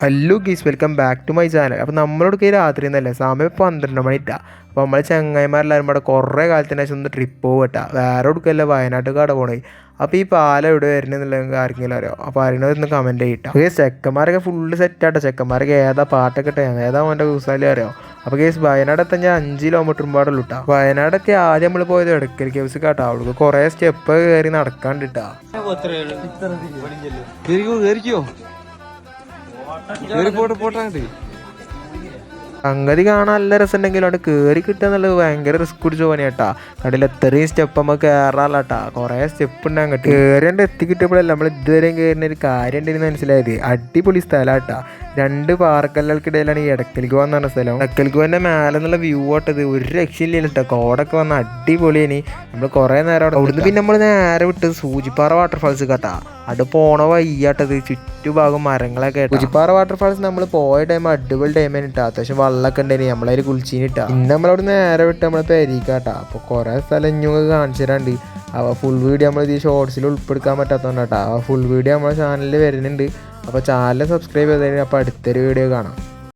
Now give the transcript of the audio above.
Hello guys welcome back to my channel. അപ്പോൾ നമ്മളോടൊക്കെ രാത്രി എന്നല്ലേ സമയം ഇപ്പോൾ 12 മണിട്ടാ. അപ്പോൾ നമ്മൾ ചങ്ങായിമാരെല്ലാവരും ഇവിടെ കുറേ കാലത്തിന് ശേഷം ഒന്ന് ട്രിപ്പ് പോകട്ടാ. വേറെ എടുക്കല്ല വയനാട്ടിൽ പോണേ. അപ്പോൾ ഈ പാലം എവിടെ വരുന്നതെന്നുള്ള ആർക്കെങ്കിലും അറിയോ? അപ്പോൾ അറിയണതൊന്ന് കമൻറ്റ് ചെയ്യട്ടോ. കേസ് ചെക്കന്മാരൊക്കെ ഫുള്ള് സെറ്റാട്ടോ. ചെക്കന്മാരൊക്കെ ഏതാ പാട്ടൊക്കെ ഇട്ടേ ഏതാ അവൻ്റെ കൂസാലി അറിയോ? അപ്പോൾ കേസ് വയനാട് എത്താൻ ഞാൻ 5 കിലോമീറ്റർ പാടുള്ളൂ കേട്ടോ. വയനാടൊക്കെ ആദ്യം നമ്മൾ പോയത് എടക്കൽ കേവ്സ് കേട്ടോ. അവൾക്ക് കുറേ സ്റ്റെപ്പ് കയറി നടക്കാണ്ടിട്ടാ. സംഗതി കാണാൻ നല്ല രസമുണ്ടെങ്കിലും അവിടെ കയറി കിട്ടുക എന്നുള്ളത് ഭയങ്കര റിസ്ക് പിടിച്ച പണിയാട്ടാ. കടയിൽ എത്രയും സ്റ്റെപ്പ് നമുക്ക് കയറാലാട്ടാ. കുറേ സ്റ്റെപ്പ് ഉണ്ട് അങ്ങോട്ട് കയറിയാണ്ട് എത്തി കിട്ടിയപ്പോഴല്ല നമ്മൾ ഇതുവരെയും കയറുന്ന ഒരു കാര്യം ഉണ്ടെന്ന് മനസ്സിലായത്. അടിപൊളി സ്ഥലമാട്ടാ. 2 പാറക്കല്ലുകൾക്കിടയിലാണ് ഈ എടക്കൽക്ക് വന്ന പറഞ്ഞ സ്ഥലം. എടക്കൽക്ക് വന്ന മേലെ നിന്നുള്ള വ്യൂ ആട്ടത് ഒരു രക്ഷയില്ല കേട്ടോ. കോടൊക്കെ വന്ന അടിപൊളിയാണ്. നമ്മൾ കുറേ നേരം അവിടുന്ന് പിന്നെ നമ്മൾ നേരെ വിട്ടത് സൂചിപ്പാറ വാട്ടർഫാൾസ് കേട്ടാ. അവിടെ പോണ വയ്യാട്ടത് ചുറ്റുഭാഗം മരങ്ങളൊക്കെ. സൂചിപ്പാറ വാട്ടർഫാൾസ് നമ്മൾ പോയ ടൈം അടിപൊളി ടൈമാണ് ഇട്ടാ. അത്യാവശ്യം വെള്ളമൊക്കെ ഉണ്ടായിരുന്നു. നമ്മളതിൽ കുളിച്ചീനിട്ടാ. പിന്നെ നമ്മളവിടെ നേരെ വിട്ട് നമ്മളെ പെരീക്കാട്ടാ. അപ്പോൾ കുറേ സ്ഥലം ഇഞ്ഞൊക്കെ കാണിച്ചു തരാണ്ട്. അപ്പോൾ ഫുൾ വീഡിയോ നമ്മൾ ഈ ഷോർട്സിൽ ഉൾപ്പെടുത്താൻ പറ്റാത്തതുകൊണ്ടാട്ടാ. ഫുൾ വീഡിയോ നമ്മുടെ ചാനലിൽ വരുന്നുണ്ട്. അപ്പോൾ ചാനൽ സബ്സ്ക്രൈബ് ചെയ്തതിന് അപ്പോൾ അടുത്തൊരു വീഡിയോ കാണാം.